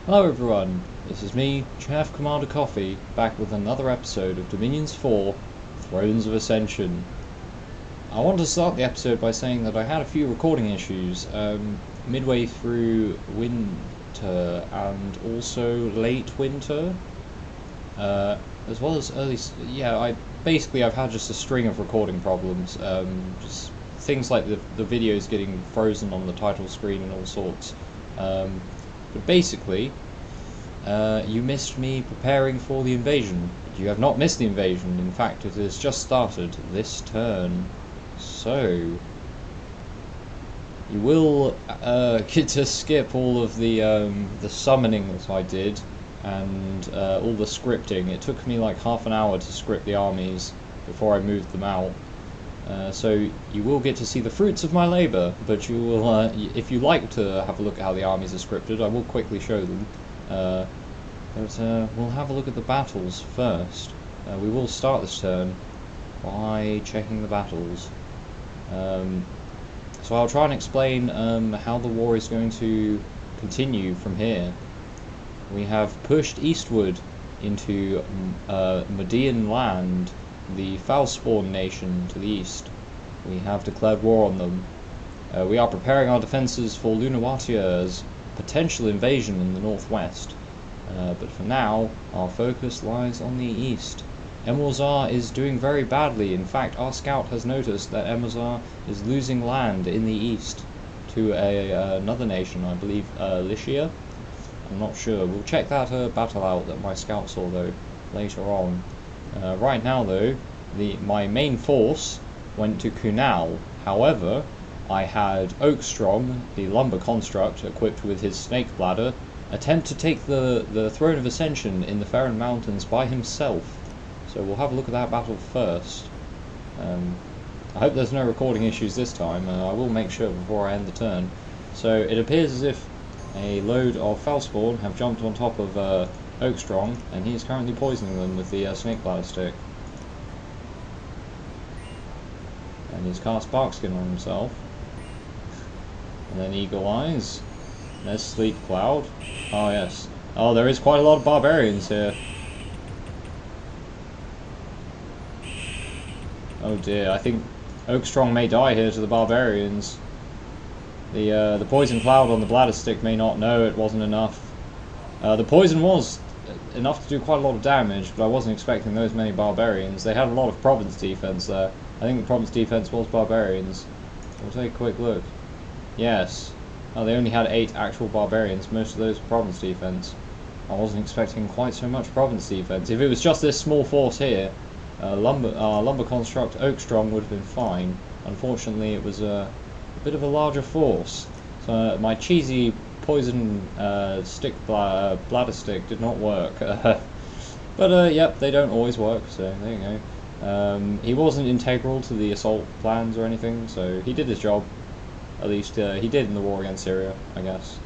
Hello everyone, this is me, Chaff Commander Coffee, back with another episode of Dominions4, Thrones of Ascension. I want to start the episode by saying that I had a few recording issues midway through winter and also late winter, as well as early. I've had just a string of recording problems, just things like the videos getting frozen on the title screen and all sorts. But basically, you missed me preparing for the invasion. You have not missed the invasion. In fact, it has just started this turn. So, you will get to skip all of the summoning that I did and all the scripting. It took me like half an hour to script the armies before I moved them out. So you will get to see the fruits of my labour, but you will, if you like to have a look at how the armies are scripted, I will quickly show them. But we'll have a look at the battles first. We will start this turn by checking the battles. So I'll try and explain how the war is going to continue from here. We have pushed eastward into Median land, the Foulspawn nation to the east. We have declared war on them. We are preparing our defences for Lunawatia's potential invasion in the northwest. But for now, our focus lies on the east. Emilzar is doing very badly. In fact, our scout has noticed that Emilzar is losing land in the east to another nation, I believe Lycia. I'm not sure. We'll check that battle out that my scout saw though later on. Right now though, my main force went to Kunal. However, I had Oakstrong, the lumber construct equipped with his snake bladder, attempt to take the Throne of Ascension in the Ferran Mountains by himself. So we'll have a look at that battle first. I hope there's no recording issues this time. I will make sure before I end the turn. So it appears as if a load of Foulspawn have jumped on top of Oakstrong, and he is currently poisoning them with the snake bladder stick. And he's cast Barkskin on himself. And then Eagle Eyes. There's Sleep Cloud. Oh yes. Oh, there is quite a lot of barbarians here. Oh dear, I think Oakstrong may die here to the barbarians. The poison cloud on the bladder stick may not know it wasn't enough. The poison was enough to do quite a lot of damage, but I wasn't expecting those many barbarians. They had a lot of province defense there. I think the province defense was barbarians. We'll take a quick look. Yes. Oh, they only had 8 actual barbarians. Most of those were province defense. I wasn't expecting quite so much province defense. If it was just this small force here, lumber construct Oakstrong would have been fine. Unfortunately, it was a bit of a larger force. So my cheesy poison bladder stick did not work. But yep, they don't always work. So there you go. He wasn't integral to the assault plans or anything, so he did his job. At least he did in the war against Syria, I guess.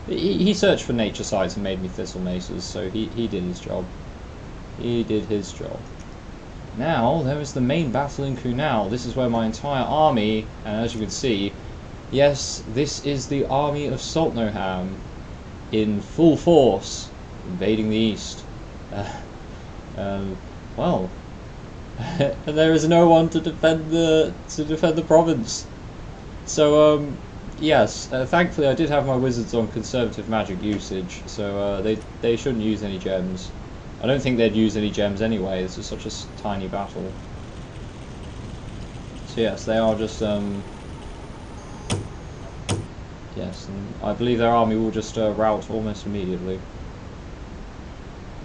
He searched for nature sites and made me thistle maces, so he did his job. He did his job. Now, there is the main battle in Kunal. This is where my entire army, and as you can see, yes, this is the army of Saltnoham in full force, invading the east. Well, and there is no one to defend the province. So, yes, thankfully I did have my wizards on conservative magic usage, so they shouldn't use any gems. I don't think they'd use any gems anyway. This is such a tiny battle. So yes, they are just yes, and I believe their army will just rout almost immediately.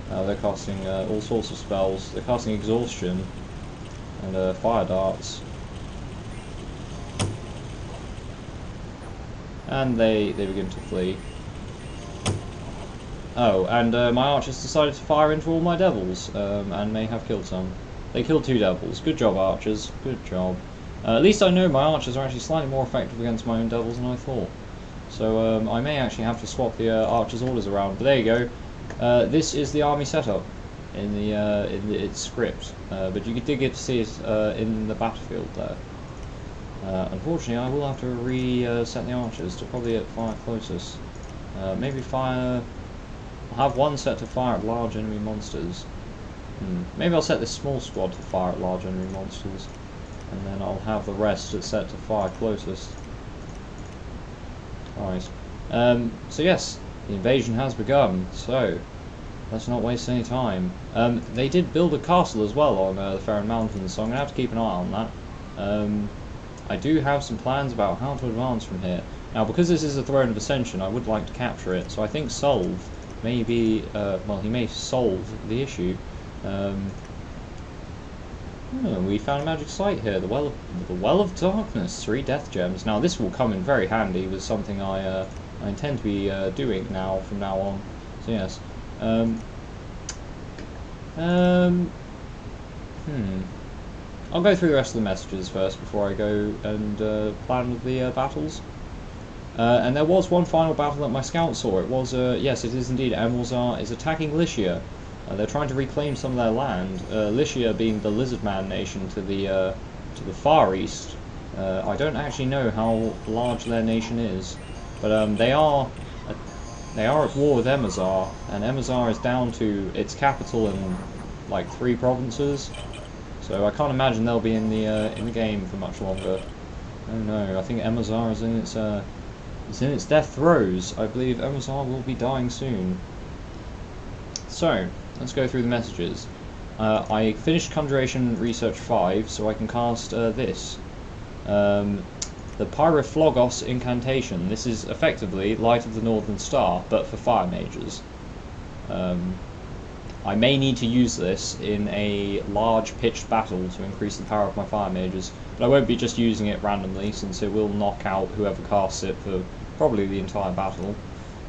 They're casting all sorts of spells. They're casting exhaustion and fire darts. And they begin to flee. Oh, and my archers decided to fire into all my devils, and may have killed some. They killed 2 devils. Good job, archers. Good job. At least I know my archers are actually slightly more effective against my own devils than I thought. So I may actually have to swap the archers' orders around. But there you go. This is the army setup in its script. But you did get to see it in the battlefield there. Unfortunately, I will have to reset the archers to probably fire closest. Maybe fire I'll have one set to fire at large enemy monsters. Maybe I'll set this small squad to fire at large enemy monsters, and then I'll have the rest set to fire closest. Alright. So yes, the invasion has begun, so let's not waste any time. They did build a castle as well on the Farron Mountains, so I'm going to have to keep an eye on that. I do have some plans about how to advance from here. Now, because this is a Throne of Ascension, I would like to capture it, so I think Solve may be, well, he may solve the issue. We found a magic site here, the Well of Darkness, 3 death gems. Now, this will come in very handy with something I intend to be doing from now on. So yes. I'll go through the rest of the messages first before I go and plan the battles. And there was one final battle that my scout saw. It was, yes, it is indeed, Emulzar is attacking Lycia. They're trying to reclaim some of their land. Lycia being the Lizardman nation to the far east. I don't actually know how large their nation is, but they are at war with Emulzar, and Emulzar is down to its capital in like 3 provinces. So I can't imagine they'll be in the game for much longer. Oh no, I think Emulzar is in its death throes. I believe Emulzar will be dying soon. So let's go through the messages. I finished Conjuration Research 5, so I can cast this. The Pyroflogos Incantation. This is effectively Light of the Northern Star, but for fire mages. I may need to use this in a large pitched battle to increase the power of my fire mages, but I won't be just using it randomly, since it will knock out whoever casts it for probably the entire battle.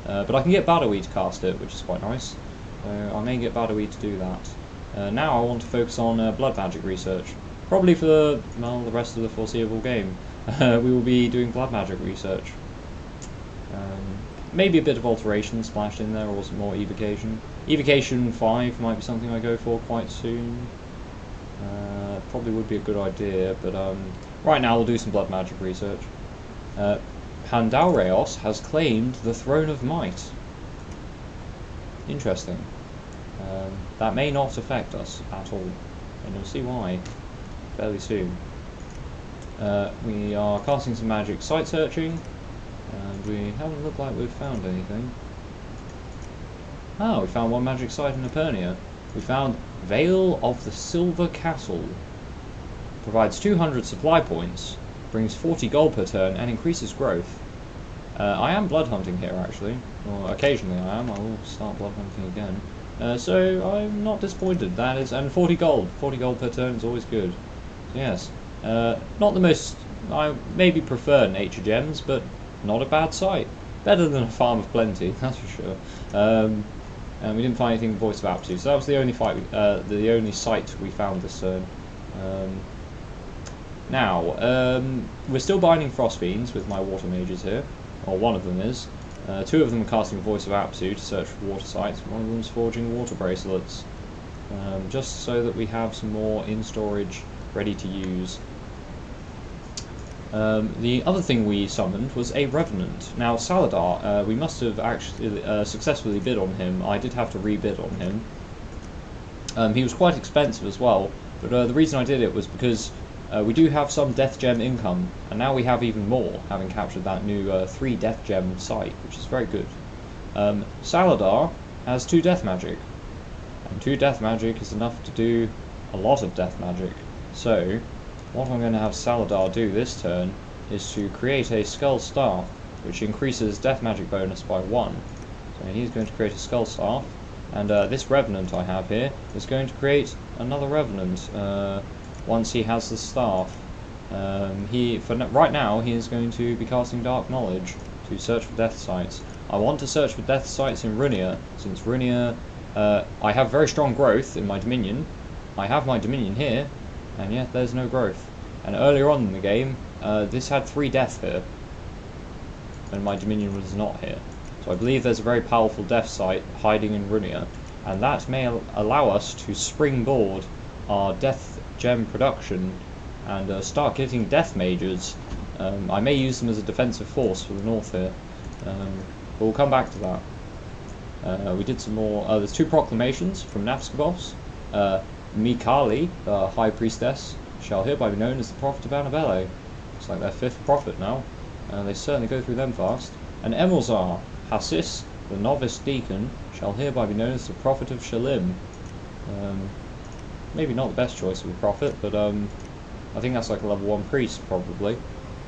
But I can get Badawi to cast it, which is quite nice. So I may get Badawi to do that. Now I want to focus on blood magic research. Probably for the rest of the foreseeable game. We will be doing blood magic research. Maybe a bit of alteration splashed in there, or some more evocation. Evocation 5 might be something I go for quite soon. Probably would be a good idea, but right now we'll do some blood magic research. Pandalreos has claimed the Throne of Might. Interesting. That may not affect us at all, and you'll see why fairly soon. We are casting some magic site searching, and we haven't looked like we've found anything. Ah, we found one magic site in Epernia. We found Vale of the Silver Castle. Provides 200 supply points, brings 40 gold per turn, and increases growth. I am blood hunting here, actually. Or occasionally I am. I will start blood hunting again. So I'm not disappointed. That is, and 40 gold. 40 gold per turn is always good. So yes. Not the most. I maybe prefer nature gems, but not a bad site. Better than a farm of plenty, that's for sure. And we didn't find anything in Voice of Aptitude, so that was the only the only site we found this turn. Now, we're still binding Frost Fiends with my water mages here, or one of them is. 2 of them are casting Voice of Aptitude to search for water sites, one of them's forging water bracelets. Just so that we have some more in storage ready to use. The other thing we summoned was a Revenant. Now, Saladar, we must have actually successfully bid on him. I did have to rebid on him. He was quite expensive as well, but the reason I did it was because we do have some Death Gem income, and now we have even more, having captured that new 3 Death Gem site, which is very good. Saladar has 2 Death Magic, and 2 Death Magic is enough to do a lot of Death Magic. So, what I'm going to have Saladar do this turn is to create a Skull Staff, which increases Death Magic bonus by 1. So he's going to create a Skull Staff, and this Revenant I have here is going to create another Revenant once he has the Staff. Right now he is going to be casting Dark Knowledge to search for Death Sites. I want to search for Death Sites in Runia, since Runia, I have very strong growth in my Dominion. I have my Dominion here, and yet there's no growth. And earlier on in the game, this had 3 death here, and my Dominion was not here. So I believe there's a very powerful death site hiding in Runia, and that may allow us to springboard our death gem production and start getting death mages. I may use them as a defensive force for the north here, but we'll come back to that. We did some more. There's 2 proclamations from Nafskabos. Mikali, the High Priestess, shall hereby be known as the Prophet of Annabelle. It's like their 5th prophet now. They certainly go through them fast. And Emilzar, Hassis, the Novice Deacon, shall hereby be known as the Prophet of Shalim. Maybe not the best choice of a prophet, but I think that's like a level 1 priest, probably.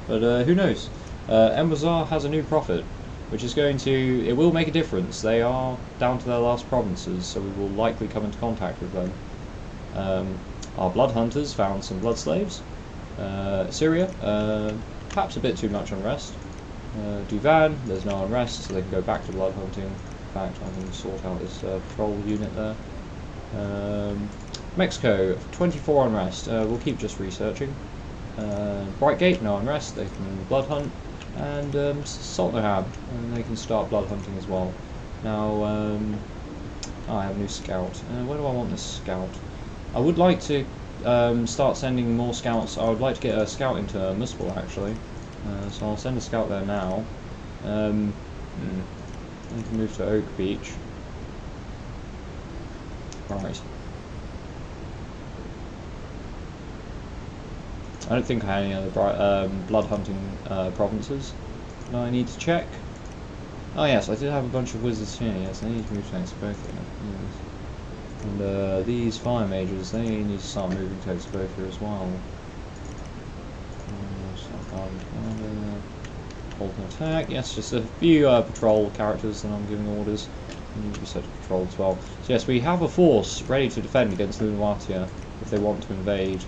But who knows? Emilzar has a new prophet, which is going to... It will make a difference. They are down to their last provinces, so we will likely come into contact with them. Our blood hunters found some blood slaves. Syria, perhaps a bit too much unrest. Duvan, there's no unrest, so they can go back to blood hunting. In fact, I can sort out this patrol unit there. Mexico, 24 unrest. We'll keep just researching. Brightgate, no unrest. They can blood hunt. And Sultanahab, and they can start blood hunting as well. Now, I have a new scout. Where do I want this scout? I would like to start sending more scouts. I would like to get a scout into Muspel, actually. So I'll send a scout there now. I can move to Oak Beach. Right. I don't think I have any other blood hunting provinces that I need to check. Oh yes, I did have a bunch of wizards here. Yes, I need to move to Exobothia. Yes. And these fire mages, they need to start moving to Exobothia as well. Hold an attack. Yes, just a few patrol characters, and I'm giving orders. You need to be set to patrol as well. So yes, we have a force ready to defend against Lunawatia if they want to invade.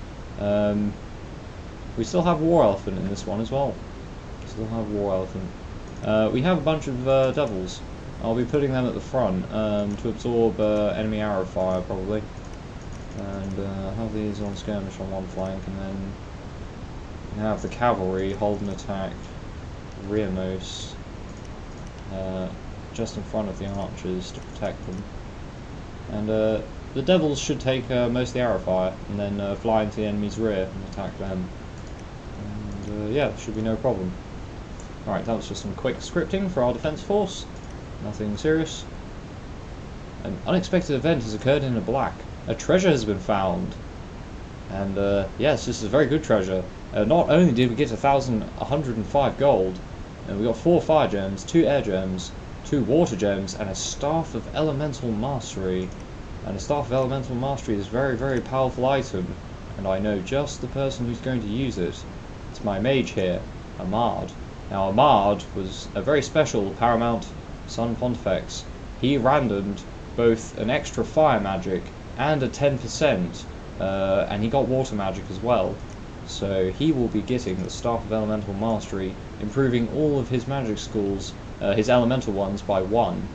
We still have War Elephant in this one as well. Still have War Elephant. We have a bunch of devils. I'll be putting them at the front to absorb enemy arrow fire probably. And have these on skirmish on one flank, and then have the cavalry hold an attack rearmost just in front of the archers to protect them. And the devils should take most of the arrow fire and then fly into the enemy's rear and attack them. And yeah, should be no problem. Alright, that was just some quick scripting for our defense force. Nothing serious. An unexpected event has occurred in the black. A treasure has been found. And yes, this is a very good treasure. Not only did we get 1,105 gold, and we got 4 fire gems, 2 air gems, 2 water gems, and a staff of elemental mastery. And a staff of elemental mastery is a very, very powerful item, and I know just the person who's going to use it. It's my mage here, Ahmad. Now Ahmad was a very special Paramount Sun Pontifex. He randomed both an extra fire magic and a 10%, and he got water magic as well. So he will be getting the Staff of Elemental Mastery, improving all of his magic schools, his elemental ones, by 1.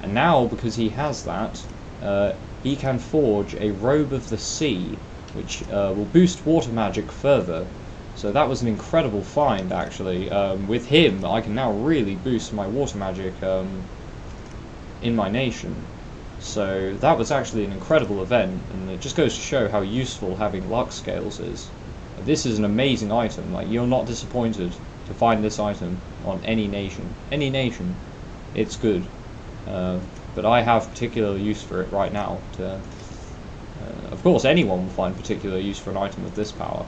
And now, because he has that, he can forge a Robe of the Sea, which will boost water magic further. So that was an incredible find, actually. With him, I can now really boost my water magic in my nation. So that was actually an incredible event, and it just goes to show how useful having luck scales is. This is an amazing item. Like, you're not disappointed to find this item on any nation. Any nation, it's good. But I have particular use for it right now. Of course, anyone will find particular use for an item of this power.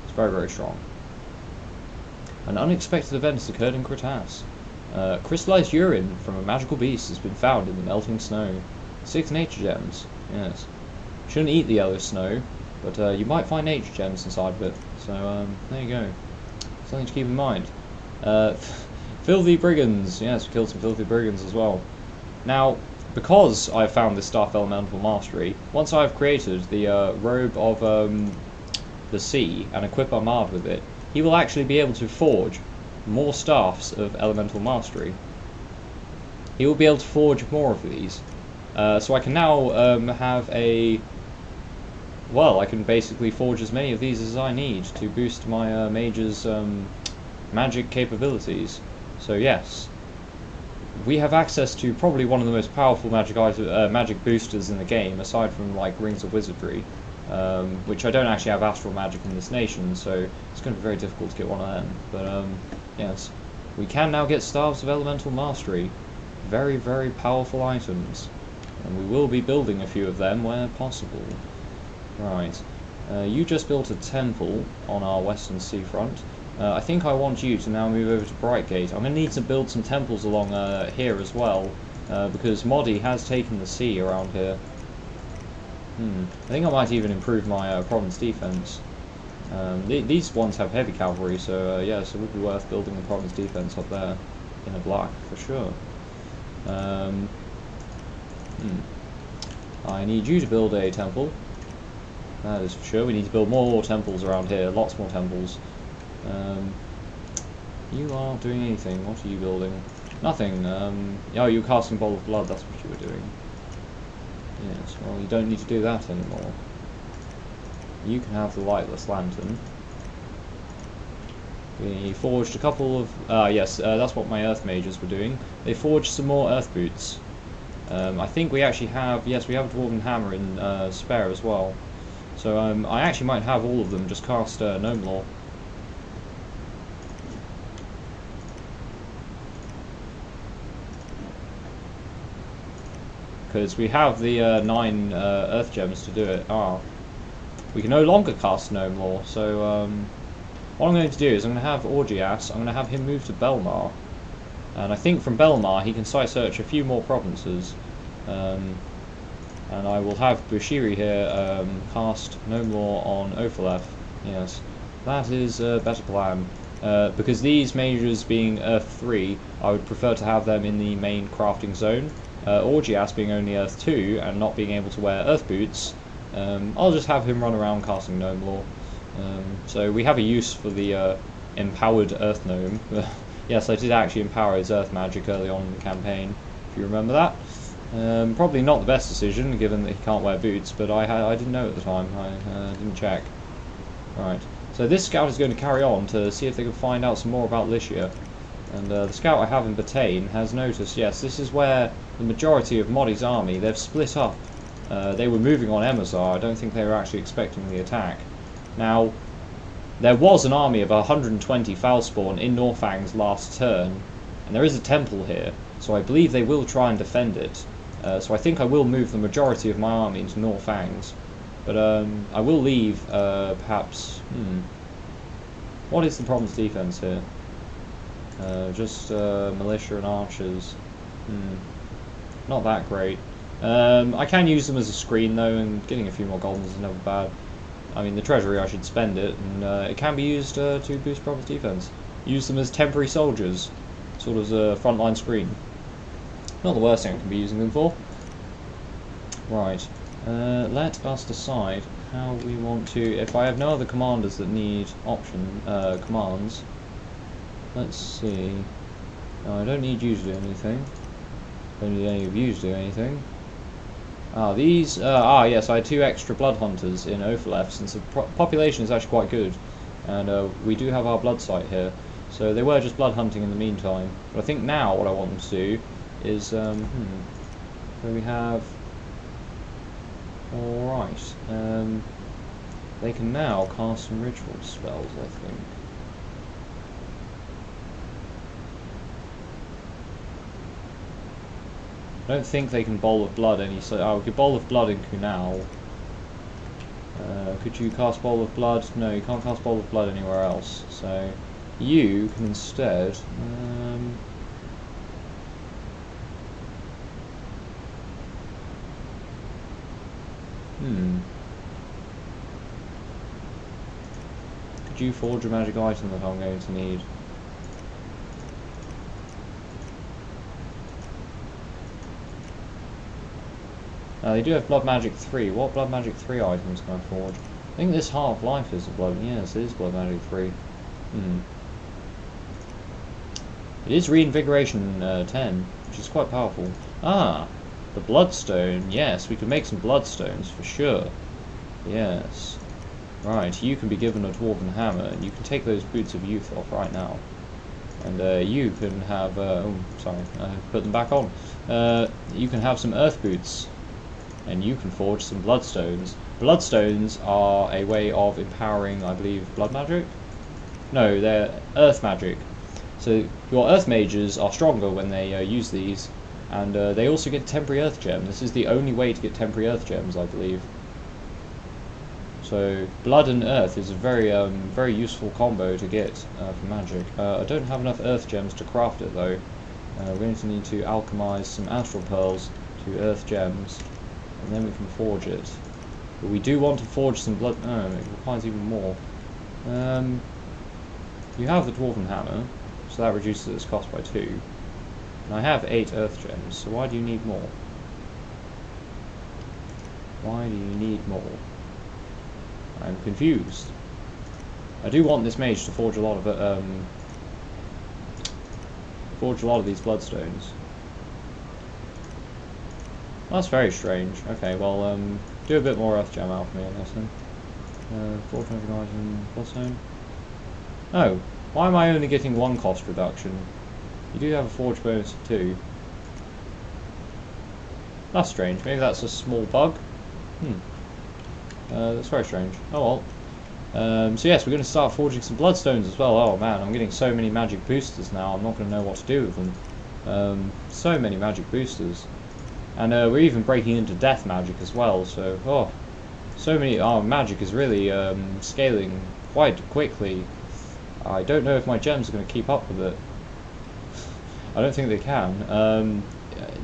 It's very, very strong. An unexpected event has occurred in Kratas. Crystallized urine from a magical beast has been found in the melting snow. 6 nature gems. Yes. Shouldn't eat the yellow snow, but you might find nature gems inside of it. So there you go. Something to keep in mind. Filthy brigands. Yes, we killed some filthy brigands as well. Now, because I found this Staff Elemental Mastery, once I've created the Robe of the Sea and equip Ahmad with it, he will actually be able to forge more staffs of Elemental Mastery. He will be able to forge more of these. So I can now have a... Well, I can basically forge as many of these as I need to boost my mage's magic capabilities. So yes, we have access to probably one of the most powerful magic boosters in the game, aside from like Rings of Wizardry, which I don't actually have astral magic in this nation, so it's going to be very difficult to get one of them. But yes, we can now get Staves of Elemental Mastery, very, very powerful items. And we will be building a few of them where possible. Right. You just built a temple on our western seafront. I think I want you to now move over to Brightgate. I'm going to need to build some temples along here as well, because Modi has taken the sea around here. I think I might even improve my province defense. These ones have heavy cavalry, so yes, it would be worth building the province defense up there in a black for sure. I need you to build a temple. That is for sure. We need to build more temples around here, lots more temples. You aren't doing anything. What are you building? Nothing. Oh, you were casting Bowl of Blood, that's what you were doing. Yes, well, you don't need to do that anymore. You can have the Lightless Lantern. We forged a couple of... yes, that's what my Earth Mages were doing. They forged some more Earth Boots. I think we actually have... Yes, we have a Dwarven Hammer in spare as well. So I actually might have all of them, just cast Gnome Law. Because we have the 9 Earth Gems to do it. We can no longer cast Gnome Law, so what I'm going to do is I'm going to have Augeas, I'm going to have him move to Belmar. And I think from Belmar he can site search a few more provinces. And I will have Bushiri here cast Gnome Law on Ophalef. Yes, that is a better plan. Because these mages being Earth 3, I would prefer to have them in the main crafting zone. Augeas being only Earth 2 and not being able to wear Earth Boots, I'll just have him run around casting Gnome Law. So we have a use for the empowered Earth Gnome. Yes, I did actually empower his Earth magic early on in the campaign, if you remember that. Probably not the best decision, given that he can't wear boots, but I didn't know at the time. I didn't check. Right, so this scout is going to carry on to see if they can find out some more about Lycia. And the scout I have in Batagne has noticed, yes, this is where the majority of Modi's army, they've split up. They were moving on Emazar. I don't think they were actually expecting the attack. Now, there was an army of 120 Foulspawn in Norfang's last turn, and there is a temple here, so I believe they will try and defend it. So I think I will move the majority of my army into Norfang's. But I will leave, perhaps... What is the province defense here? Just militia and archers. Not that great. I can use them as a screen though, and getting a few more goldens is never bad. I mean, the treasury, I should spend it, and it can be used to boost province defense. Use them as temporary soldiers, sort of as a frontline screen. Not the worst thing I can be using them for. Right, let us decide how we want to... If I have no other commanders that need commands, let's see. No, I don't need you to do anything. Don't need any of you to do anything. These... yes, I had 2 extra blood hunters in Ophalef, since the population is actually quite good. And we do have our blood site here. So they were just blood hunting in the meantime. But I think now what I want them to do is... so we have... Alright. They can now cast some ritual spells, I think. I don't think they can Bowl of Blood any so... we could Bowl of Blood in Kunal. Could you cast Bowl of Blood? No, you can't cast Bowl of Blood anywhere else. So you can instead... Could you forge a magic item that I'm going to need? They do have Blood Magic 3. What Blood Magic 3 items can I forge? I think this Half-Life is a Blood... Yes, it is Blood Magic 3. It is Reinvigoration 10, which is quite powerful. The Bloodstone. Yes, we can make some Bloodstones for sure. Yes. Right, you can be given a Dwarven Hammer, and you can take those Boots of Youth off right now. And you can have... oh, sorry, I put them back on. You can have some Earth Boots. And you can forge some Bloodstones. Bloodstones are a way of empowering, I believe, blood magic? No, they're earth magic. So your earth mages are stronger when they use these, And they also get temporary earth gem. This is the only way to get temporary earth gems, I believe. So blood and earth is a very very useful combo to get for magic. I don't have enough earth gems to craft it though. We're going to need to alchemize some astral pearls to earth gems, and then we can forge it. But we do want to forge some blood. No, it requires even more. You have the dwarven hammer, so that reduces its cost by 2. And I have 8 earth gems, so why do you need more? Why do you need more? I'm confused. I do want this mage to forge a lot of these bloodstones. That's very strange. Okay, well, do a bit more earth gem alchemy on this then. Forge item bloodstone. Oh, why am I only getting 1 cost reduction? You do have a forge bonus of 2. That's strange. Maybe that's a small bug. That's very strange. Oh well. So yes, we're going to start forging some bloodstones as well. Oh man, I'm getting so many magic boosters now. I'm not going to know what to do with them. So many magic boosters, and we're even breaking into death magic as well. So so many. Our magic is really scaling quite quickly. I don't know if my gems are going to keep up with it. I don't think they can.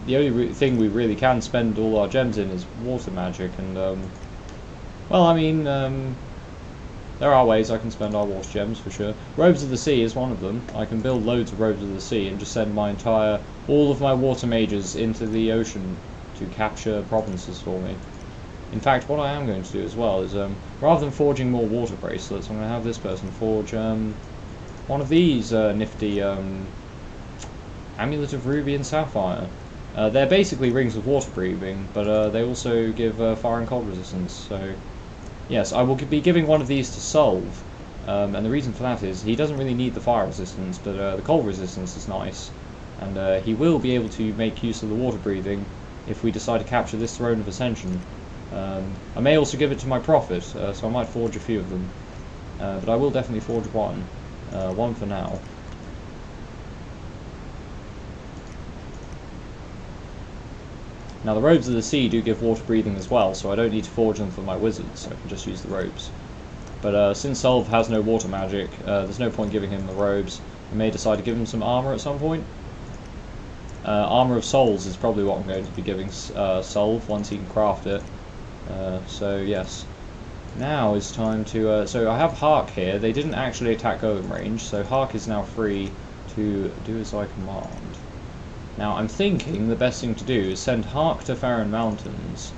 The only thing we really can spend all our gems in is water magic, and well, I mean, there are ways I can spend our water gems for sure. Robes of the Sea is one of them. I can build loads of Robes of the Sea and just send all of my water mages into the ocean to capture provinces for me. In fact, what I am going to do as well is, rather than forging more water bracelets, I'm going to have this person forge one of these nifty Amulet of Ruby and Sapphire. They're basically rings of water breathing, but they also give fire and cold resistance. So, yes, I will be giving one of these to Solve, and the reason for that is he doesn't really need the fire resistance, but the cold resistance is nice, and he will be able to make use of the water breathing if we decide to capture this Throne of Ascension. I may also give it to my prophet, so I might forge a few of them, but I will definitely forge one for now. Now the Robes of the Sea do give water breathing as well, so I don't need to forge them for my wizards, so I can just use the robes. But since Solve has no water magic, there's no point giving him the robes. I may decide to give him some armor at some point. Armor of Souls is probably what I'm going to be giving Solve once he can craft it. So yes. Now is time to... so I have Hark here. They didn't actually attack going range, so Hark is now free to do as I command. Now I'm thinking the best thing to do is send Hark to Farron Mountains.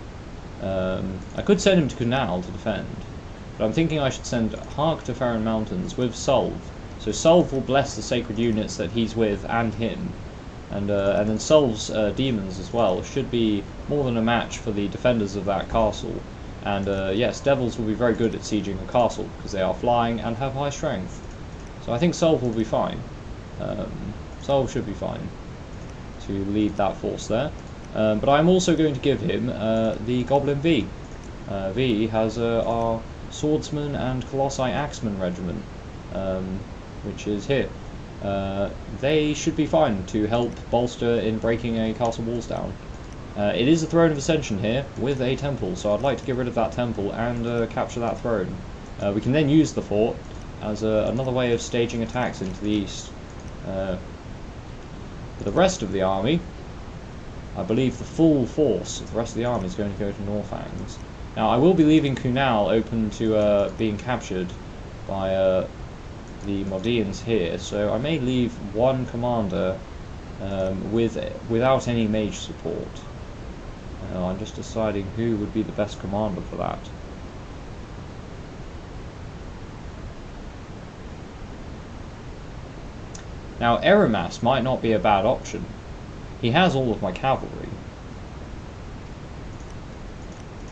I could send him to Kunal to defend, but I'm thinking I should send Hark to Farron Mountains with Solve. So Solve will bless the sacred units that he's with and him, and then Solve's demons as well should be more than a match for the defenders of that castle. And yes, devils will be very good at sieging a castle because they are flying and have high strength. So I think Solve will be fine. Solve should be fine to lead that force there. But I'm also going to give him the Goblin V. V has our Swordsman and Colossi Axeman regiment, which is here. They should be fine to help bolster in breaking a castle walls down. It is a Throne of Ascension here with a temple, so I'd like to get rid of that temple and capture that throne. We can then use the fort as another way of staging attacks into the east. For the rest of the army, I believe the full force of the rest of the army is going to go to Northang's. Now I will be leaving Kunal open to being captured by the Modians here, so I may leave one commander without any mage support. I'm just deciding who would be the best commander for that. Now Eramas might not be a bad option. He has all of my cavalry.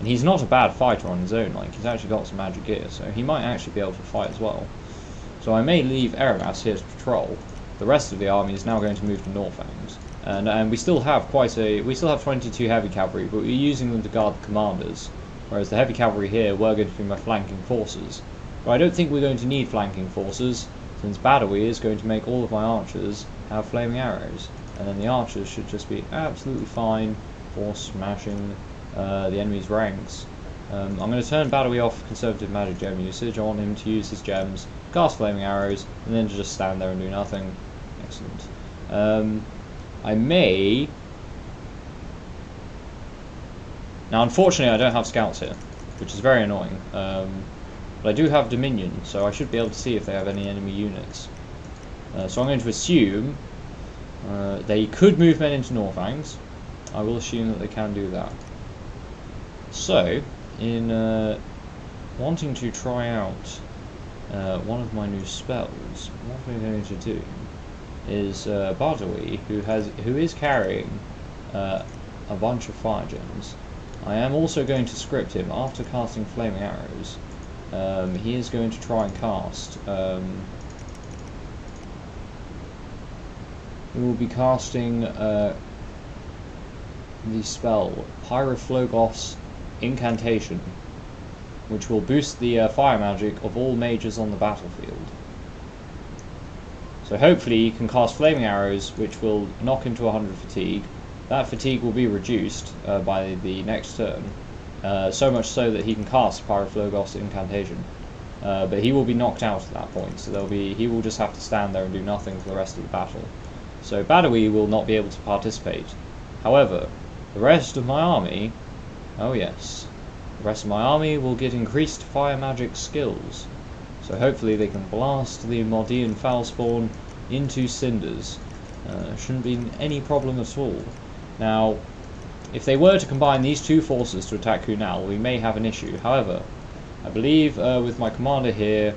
And he's not a bad fighter on his own, like he's actually got some magic gear, so he might actually be able to fight as well. So I may leave Eramas here to patrol. The rest of the army is now going to move to Northang's. And we still have 22 heavy cavalry, but we're using them to guard the commanders. Whereas the heavy cavalry here were going to be my flanking forces. But I don't think we're going to need flanking forces, since Badawi is going to make all of my archers have flaming arrows. and then the archers should just be absolutely fine for smashing the enemy's ranks. I'm going to turn Badawi off conservative magic gem usage. I want him to use his gems, cast flaming arrows, and then to just stand there and do nothing. Excellent. I may... Now, unfortunately, I don't have scouts here, which is very annoying. But I do have Dominion, so I should be able to see if they have any enemy units. So I'm going to assume they could move men into Northangs. I will assume that they can do that. So, in wanting to try out one of my new spells, what we're going to do is Badawi, who is carrying a bunch of fire gems. I am also going to script him after casting flaming arrows. He is going to try and cast. He will be casting the spell Pyroflogos Incantation, which will boost the fire magic of all mages on the battlefield. So hopefully he can cast flaming arrows, which will knock into 100 fatigue. That fatigue will be reduced by the next turn, so much so that he can cast Pyroflogos Incantation. But he will be knocked out at that point, so he will just have to stand there and do nothing for the rest of the battle. So Badawi will not be able to participate. However, the rest of my army, oh yes, the rest of my army will get increased fire magic skills. So hopefully they can blast the Mordean Foulspawn into cinders. Shouldn't be any problem at all. Now, if they were to combine these two forces to attack Kunal, we may have an issue. However, I believe with my commander here,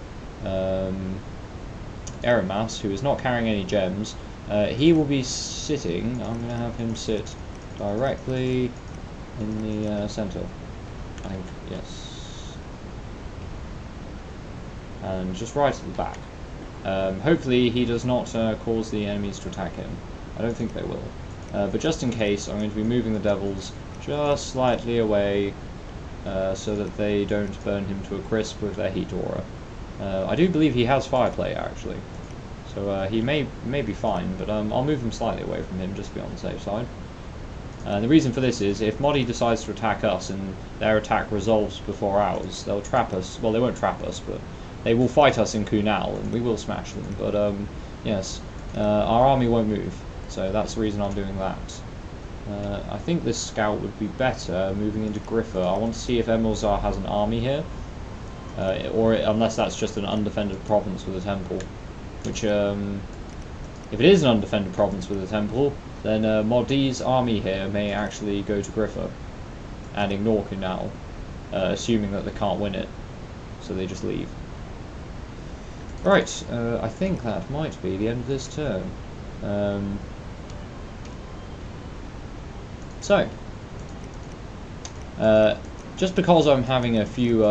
Eremas, who is not carrying any gems, he will be sitting, I'm going to have him sit directly in the centre, I think, yes, and just right at the back. Hopefully he does not cause the enemies to attack him. I don't think they will, but just in case, I'm going to be moving the devils just slightly away so that they don't burn him to a crisp with their heat aura. I do believe he has fireplay actually, so he may be fine, but I'll move him slightly away from him just to be on the safe side. The reason for this is if Modi decides to attack us and their attack resolves before ours, they'll trap us. Well, they won't trap us, but they will fight us in Kunal and we will smash them. But yes, our army won't move, so that's the reason I'm doing that. I think this scout would be better moving into Griffa. I want to see if Emilzar has an army here, or unless that's just an undefended province with a temple. Which, if it is an undefended province with a temple, then Modi's army here may actually go to Griffa and ignore Kunal, assuming that they can't win it, so they just leave. Right, I think that might be the end of this turn. So, just because I'm having a few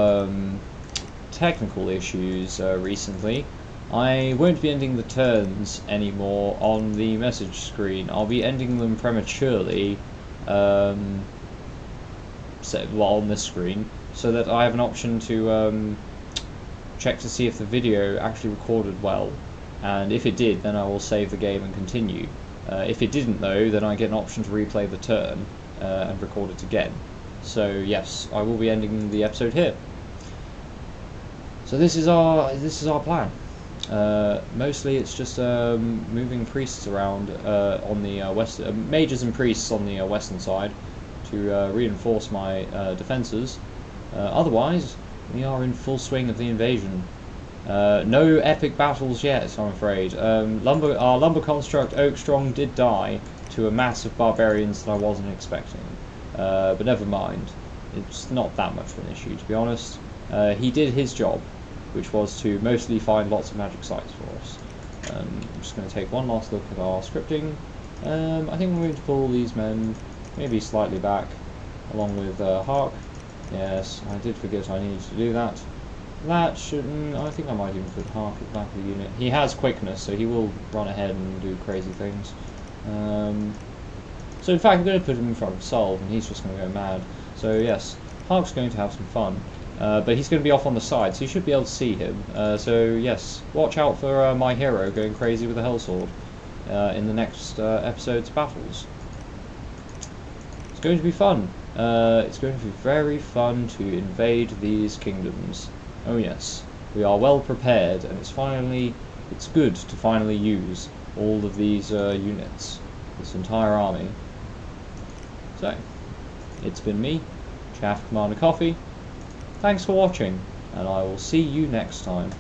technical issues recently, I won't be ending the turns anymore on the message screen. I'll be ending them prematurely on this screen, so that I have an option to check to see if the video actually recorded well, and if it did, then I will save the game and continue. If it didn't though, then I get an option to replay the turn and record it again. So yes, I will be ending the episode here. So this is our plan. Mostly it's just moving priests around on the mages and priests on the western side to reinforce my defences. Otherwise, we are in full swing of the invasion. No epic battles yet, I'm afraid. Our lumber construct Oakstrong did die to a mass of barbarians that I wasn't expecting, but never mind. It's not that much of an issue, to be honest. He did his job, which was to mostly find lots of magic sites for us. I'm just going to take one last look at our scripting. I think we're going to pull these men maybe slightly back, along with Hark. Yes, I did forget I needed to do that. That shouldn't... I think I might even put Hark at the back of the unit. He has quickness, so he will run ahead and do crazy things. So in fact, I'm going to put him in front of Solve, and he's just going to go mad. So yes, Hark's going to have some fun. But he's going to be off on the side, so you should be able to see him. So yes, watch out for my hero going crazy with a Hellsword. in the next episode's battles. It's going to be fun. It's going to be very fun to invade these kingdoms. Oh yes, we are well prepared, and it's good to finally use all of these units, this entire army. So, it's been me, Chaff Commander Coffee. Thanks for watching, and I will see you next time.